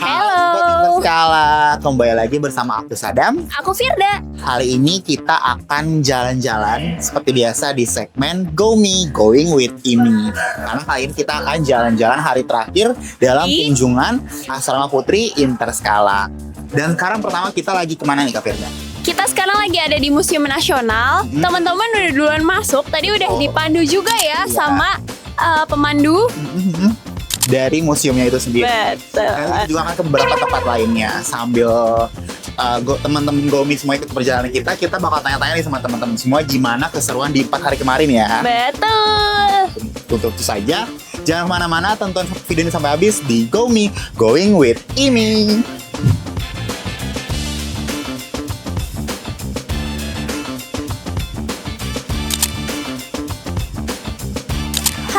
Halo Skala, kembali lagi bersama aku Sadam. Aku Firda. Hari ini kita akan jalan-jalan seperti biasa di segmen Go Me, Going with Imi. Karena kali ini kita akan jalan-jalan hari terakhir dalam kunjungan Asrama Putri Interskala. Dan sekarang pertama kita lagi kemana nih Kak Firda? Kita sekarang lagi ada di Museum Nasional. Teman-teman udah duluan masuk. Tadi udah dipandu juga ya sama pemandu dari museumnya itu sendiri. Betul. Dan kita juga akan ke beberapa tempat lainnya sambil teman-teman Gomi semua ikut perjalanan kita bakal tanya-tanya nih sama teman-teman semua gimana keseruan di 4 hari kemarin ya. Betul. Untuk itu saja, jangan kemana-mana, tonton video ini sampai habis di Gomi Going with Imi.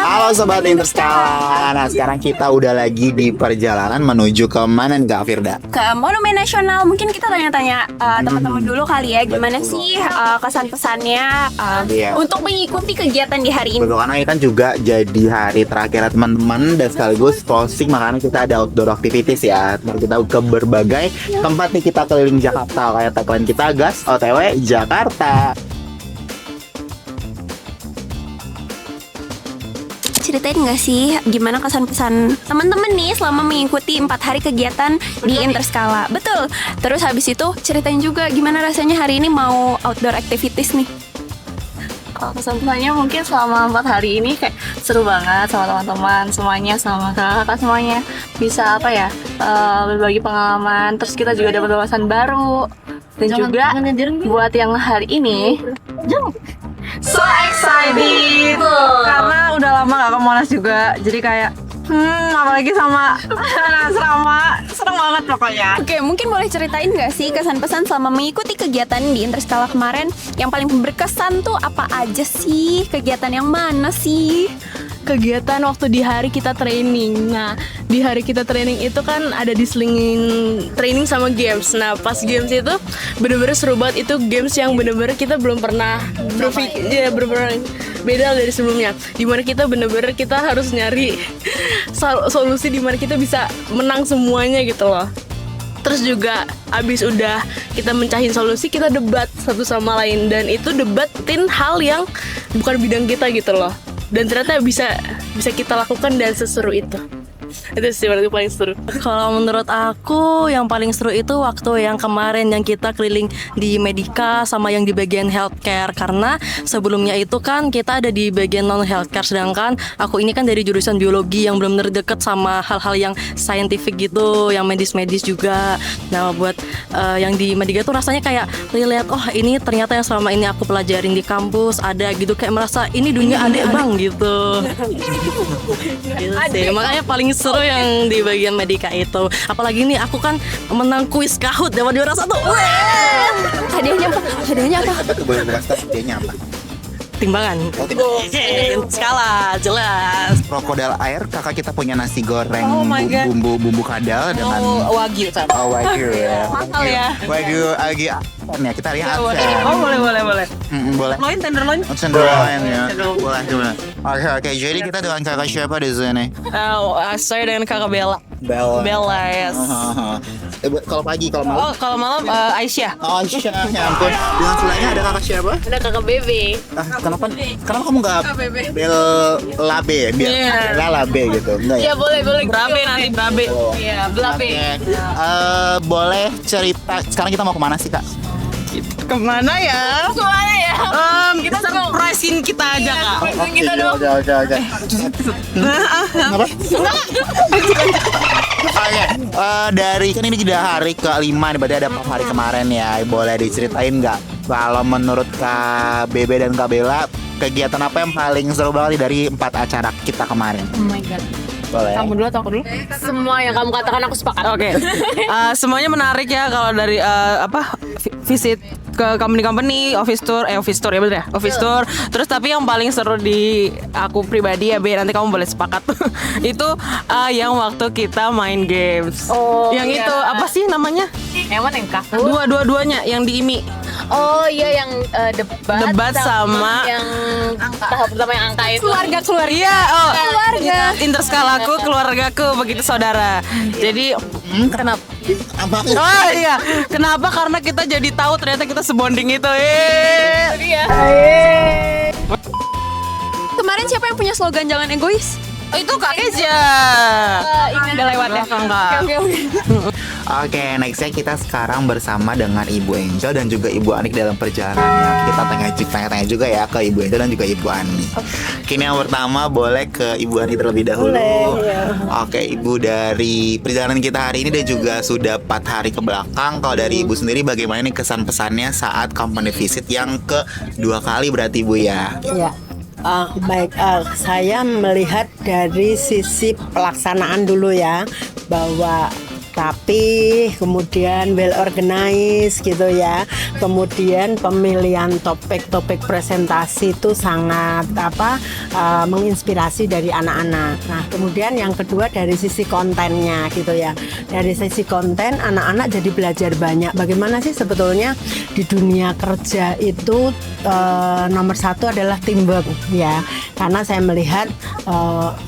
Halo Sobat Interskala. Nah sekarang kita udah lagi di perjalanan menuju ke mana nih Kak Firda? Ke Monumen Nasional. Mungkin kita tanya-tanya teman-teman dulu kali ya. Gimana sih kesan-pesannya untuk mengikuti kegiatan di hari ini? Betul, karena ini kan juga jadi hari terakhir teman-teman dan sekaligus closing, makanya kita ada outdoor activities ya. Kita ke berbagai tempat nih, kita keliling Jakarta. Kayak tagline kita, gas OTW Jakarta. Ceritain nggak sih gimana kesan-pesan teman-teman nih selama mengikuti 4 hari kegiatan di Interskala? Betul. Terus habis itu ceritain juga gimana rasanya hari ini mau outdoor activities nih. Kalau kesan-pesannya mungkin selama 4 hari ini kayak seru banget sama teman-teman semuanya, sama kakak-kakak semuanya. Bisa berbagi pengalaman, terus kita juga dapat wawasan baru. Dan juga buat yang hari ini so excited karena udah lama gak ke Monas juga, jadi kayak apalagi sama asrama, seneng banget pokoknya. Oke, mungkin boleh ceritain nggak sih kesan-pesan selama mengikuti kegiatan di Interskala kemarin? Yang paling berkesan tuh apa aja sih? Kegiatan yang mana sih? Kegiatan waktu di hari kita training. Nah, di hari kita training itu kan ada diselingin training sama games. Nah, pas games itu bener-bener seru banget. Itu games yang bener-bener kita belum pernah berpikir, bener-bener beda dari sebelumnya. Dimana kita bener-bener kita harus nyari solusi dimana kita bisa menang semuanya gitu loh. Terus juga abis udah kita mencahin solusi, kita debat satu sama lain. Dan itu debatin hal yang bukan bidang kita gitu loh. Dan ternyata bisa kita lakukan dan seseru itu. Itu sih menurutku paling seru. Kalau menurut aku yang paling seru itu waktu yang kemarin yang kita keliling di Medika sama yang di bagian healthcare. Karena sebelumnya itu kan kita ada di bagian non healthcare, sedangkan aku ini kan dari jurusan biologi yang belum deket sama hal-hal yang scientific gitu, yang medis-medis juga. Nah buat yang di Medika tuh rasanya kayak lihat, oh ini ternyata yang selama ini aku pelajarin di kampus ada gitu, kayak merasa ini dunia adek bang gitu. Gitu sih. Makanya paling seru yang di bagian Medika itu. Apalagi nih aku kan menang kuis Kahoot dapat juara 1. Hadiahnya apa? Hadiahnya apa? Boleh kasih hadiahnya apa? Timbangan. Skala jelas. Krokodil air, kakak kita punya nasi goreng bumbu kadal dengan Wagyu kan? wagyu ya. Mahal ya. Wagyu lagi ya, kita lihat. Boleh. Boleh. Tenderloin. Tenderloin ya. Boleh. Oke, jadi kita dengan kakak siapa di sini? Saya dengan kakak Bella. Bella. Yes. Kalau pagi, kalau malam? Oh kalau malam Aisyah. Oh, Aisyah, ya ampun. Dengan sebelahnya ada kakak siapa? Ada kakak Bebe. Kenapa kamu nggak Labe? Biar Labe gitu. Enggak ya? Iya boleh. Brabe nanti Brabe. Iya, Belabe. Boleh cerita. Sekarang kita mau kemana sih Kak? Kemana ya? Kita surprisein kita aja kak. Kita dong. Oke. Kenapa? Oke. Dari kan ini sudah hari ke-5 nih, berarti ada 4 hari kemarin ya. Boleh diceritain nggak? Kalau menurut Kak Bebe dan Kak Bella, kegiatan apa yang paling seru banget dari 4 acara kita kemarin? Oh my god. Boleh. Kamu dulu atau aku dulu? Semua yang kamu katakan aku sepakat. Oke. Semuanya menarik ya kalau dari visit ke company office tour ya bener ya, office tour. Terus tapi yang paling seru di aku pribadi ya nanti kamu boleh sepakat itu yang waktu kita main games. Yang itu apa sih namanya? Yang mana yang kak? Dua-duanya yang di IMI. Oh iya, yang debat sama yang tahap pertama yang angka itu. keluarga. Iya, oh, Keluarga. interskalaku, keluargaku, begitu saudara. Jadi kenapa? Apa? Oh iya, kenapa? Karena kita jadi tahu ternyata kita sebonding itu. Kemarin siapa yang punya slogan jangan egois? Oh, itu Kak Kezia. Ini udah lewat ya. Enggak. Oke, nextnya kita sekarang bersama dengan Ibu Angel dan juga Ibu Anik dalam perjalanannya. Kita tanya-tanya juga ya ke Ibu Angel dan juga Ibu Anik. Kini yang pertama boleh ke Ibu Anik terlebih dahulu. Oke, Ibu, dari perjalanan kita hari ini dan juga sudah 4 hari ke belakang. Kalau dari Ibu sendiri bagaimana nih kesan pesannya saat company visit yang kedua kali berarti Ibu ya? Ya, baik. Saya melihat dari sisi pelaksanaan dulu ya, bahwa rapi, kemudian well organized gitu ya. Kemudian pemilihan topik presentasi itu sangat menginspirasi dari anak-anak. Nah, kemudian yang kedua dari sisi kontennya gitu ya. Dari sisi konten anak-anak jadi belajar banyak. Bagaimana sih sebetulnya di dunia kerja itu nomor satu adalah teamwork ya. Karena saya melihat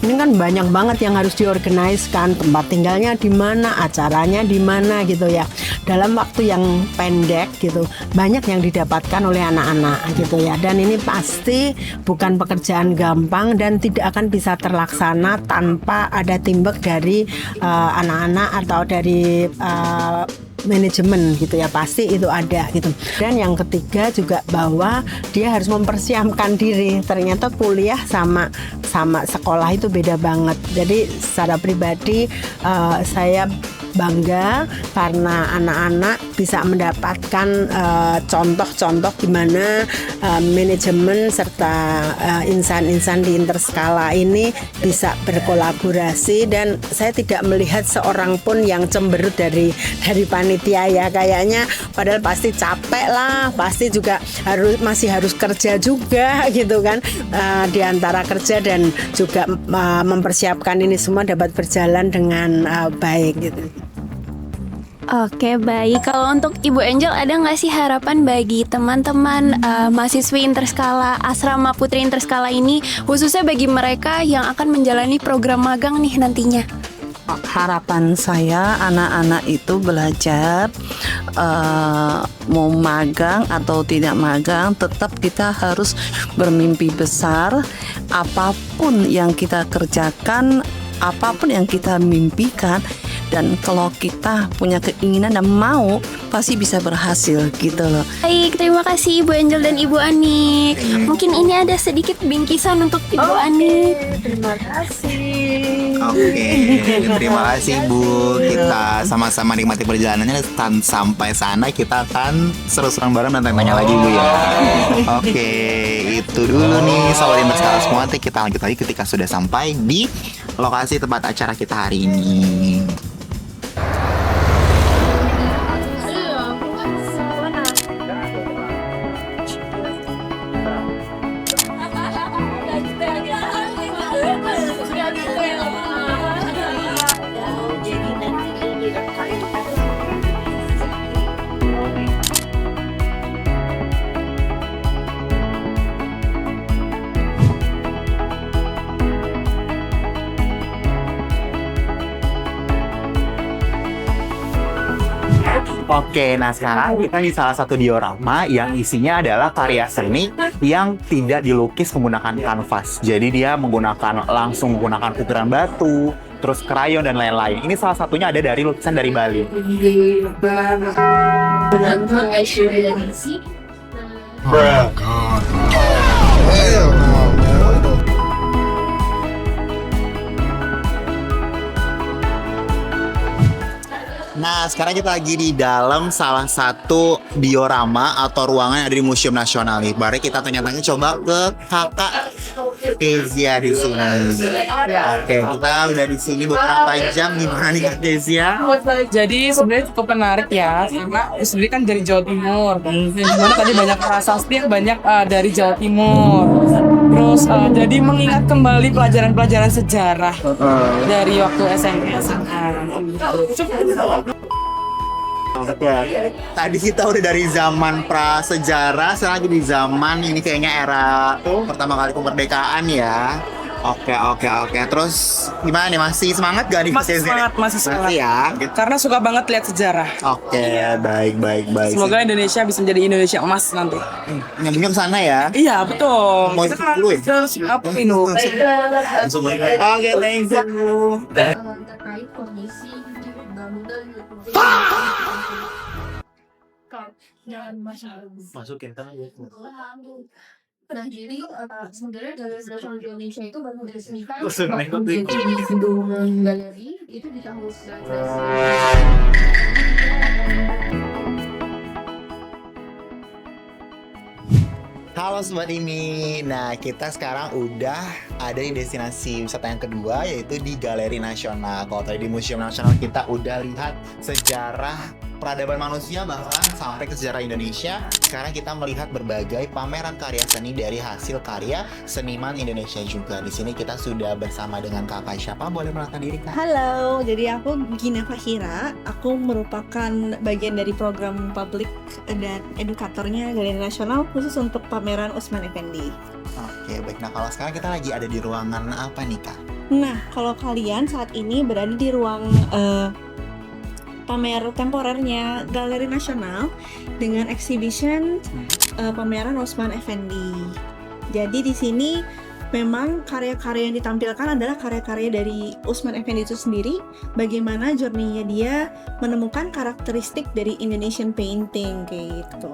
ini kan banyak banget yang harus diorganize kan, tempat tinggalnya di mana, acaranya di mana gitu ya. Dalam waktu yang pendek gitu, banyak yang didapatkan oleh anak-anak gitu ya. Dan ini pasti bukan pekerjaan gampang dan tidak akan bisa terlaksana tanpa ada teamwork dari anak-anak atau dari manajemen gitu ya, pasti itu ada gitu. Dan yang ketiga juga bahwa dia harus mempersiapkan diri. Ternyata kuliah sama sekolah itu beda banget. Jadi secara pribadi saya bangga karena anak-anak bisa mendapatkan contoh-contoh gimana manajemen serta insan-insan di Interskala ini bisa berkolaborasi. Dan saya tidak melihat seorang pun yang cemberut dari panitia ya, kayaknya padahal pasti capek lah, pasti juga masih harus kerja juga gitu kan, di antara kerja dan juga mempersiapkan ini semua dapat berjalan dengan baik gitu. Oke, baik. Kalau untuk Ibu Angel, ada nggak sih harapan bagi teman-teman mahasiswi Interskala, Asrama Putri Interskala ini, khususnya bagi mereka yang akan menjalani program magang nih nantinya? Harapan saya anak-anak itu belajar, mau magang atau tidak magang, tetap kita harus bermimpi besar. Apapun yang kita kerjakan, apapun yang kita mimpikan, dan kalau kita punya keinginan dan mau, pasti bisa berhasil gitu loh. Baik, terima kasih Ibu Angel dan Ibu Anik. Mungkin ini ada sedikit bingkisan untuk Ibu Anik. Terima kasih. Oke, terima kasih Bu. Kita sama-sama nikmati perjalanannya dan sampai sana kita akan seru-seruan bareng dan tanya-tanya lagi Bu ya. Oke, itu dulu nih Sobat Interskala semua. Nanti kita lanjut lagi ketika sudah sampai di lokasi tempat acara kita hari ini. Oke, nah sekarang kita di salah satu diorama yang isinya adalah karya seni yang tidak dilukis menggunakan kanvas. Jadi dia langsung menggunakan butiran batu, terus krayon dan lain-lain. Ini salah satunya ada dari lukisan dari Bali. Nah, sekarang kita lagi di dalam salah satu diorama atau ruangan yang ada di Museum Nasional nih. Mari kita tanya-tanya coba ke kakak Kezia di sini. Oke, kita udah di sini beberapa jam. Gimana nih Kak Kezia? Jadi sebenarnya cukup menarik ya, karena sendiri kan dari Jawa Timur. Dimana tadi banyak prasasti yang banyak dari Jawa Timur. Terus jadi mengingat kembali pelajaran-pelajaran sejarah dari waktu SMP SMA. Betul. Tadi kita udah dari zaman prasejarah, sekarang lagi di zaman ini kayaknya era pertama kali kemerdekaan ya. Oke. Terus gimana nih? Masih semangat gak nih? Masih semangat. Ya. Gitu. Karena suka banget lihat sejarah. Oke, baik. Semoga Indonesia bisa menjadi Indonesia emas nanti. Nyambungnya ke sana ya. Iya, betul. Mau Kita kan dulu ya? harus apa ini? Oke, thank you. terkait kondisi bangunan dan masyarakat. Masukin kan ya. Nah, jadi sebenarnya Galeri Nasional Indonesia itu baru diresmikan Langsung naik di gedung galeri itu di tahun 19. Halo Sobat Ini, nah kita sekarang udah ada di destinasi wisata yang kedua yaitu di Galeri Nasional. Kalau tadi di Museum Nasional kita udah lihat sejarah peradaban manusia bahkan sampai ke sejarah Indonesia. Sekarang kita melihat berbagai pameran karya seni dari hasil karya seniman Indonesia juga. Di sini kita sudah bersama dengan Kakak siapa? Boleh perkenalkan diri Kak? Halo, jadi aku Gina Fahira. Aku merupakan bagian dari program publik dan edukatornya Galeri Nasional khusus untuk pameran Usman Effendi. Oke, baik. Nah kalau sekarang kita lagi ada di ruangan apa nih Kak? Nah, kalau kalian saat ini berada di ruang pamer temporernya Galeri Nasional dengan exhibition pameran Usman Effendi. Jadi di sini memang karya-karya yang ditampilkan adalah karya-karya dari Usman Effendi itu sendiri, bagaimana journey-nya dia menemukan karakteristik dari Indonesian painting kayak gitu.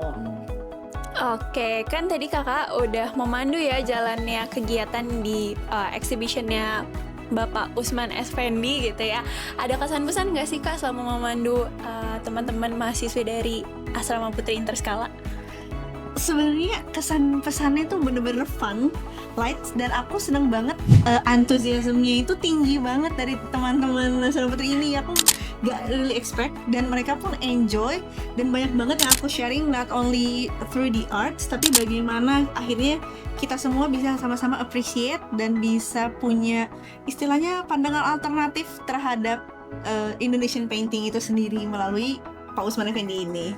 Oke, kan tadi kakak udah memandu ya jalannya kegiatan di exhibitionnya Bapak Usman Effendi gitu ya. Ada kesan-pesan nggak sih Kak selama memandu teman-teman mahasiswa dari Asrama Putri Interskala? Sebenarnya kesan pesannya tuh bener-bener fun, light, dan aku seneng banget antusiasmenya itu tinggi banget dari teman-teman Asrama Putri ini. Aku gak really expect dan mereka pun enjoy dan banyak banget yang aku sharing not only through the arts tapi bagaimana akhirnya kita semua bisa sama-sama appreciate dan bisa punya istilahnya pandangan alternatif terhadap Indonesian painting itu sendiri melalui Pak Usman Effendi ini.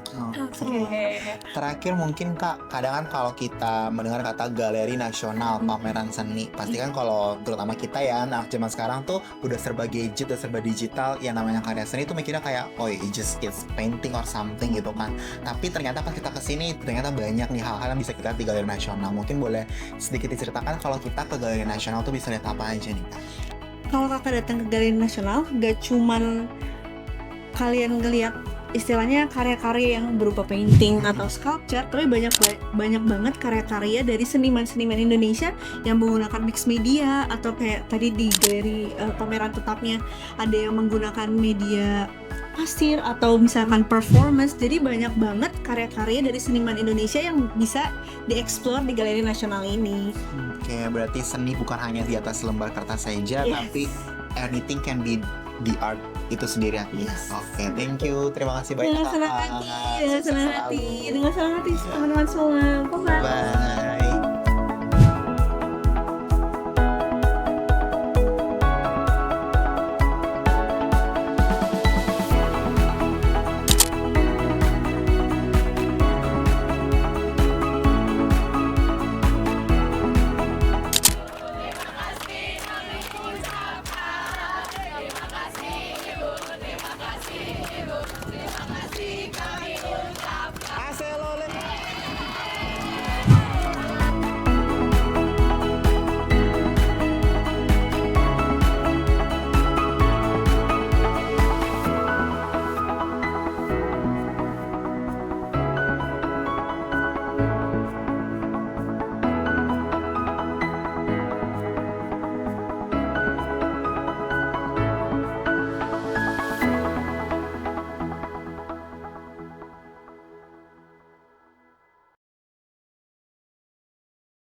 Terakhir mungkin Kak, kadang kan kalau kita mendengar kata Galeri Nasional, pameran seni, pasti kan kalau terutama kita ya anak zaman sekarang tuh udah serba gadget, udah serba digital, yang namanya karya seni tuh mikirnya kayak oh it's painting or something gitu kan. Tapi ternyata pas kita kesini ternyata banyak nih hal-hal yang bisa kita lihat di Galeri Nasional. Mungkin boleh sedikit diceritakan kalau kita ke Galeri Nasional tuh bisa lihat apa aja nih Kak? Kalau kakak datang ke Galeri Nasional, gak cuman kalian ngeliat istilahnya karya-karya yang berupa painting atau sculpture, tapi banyak banget karya-karya dari seniman-seniman Indonesia yang menggunakan mixed media atau kayak tadi di galeri pameran tetapnya ada yang menggunakan media pasir atau misalkan performance. Jadi banyak banget karya-karya dari seniman Indonesia yang bisa dieksplor di Galeri Nasional ini. Oke, berarti seni bukan hanya di atas lembar kertas saja, tapi anything can be the art itu sendiri artinya. Oke, thank you. Terima kasih banyak. Dengan senang hati teman-teman semua. Bye. Bye. Terima kasih Ibu, terima kasih Ibu, terima kasih kami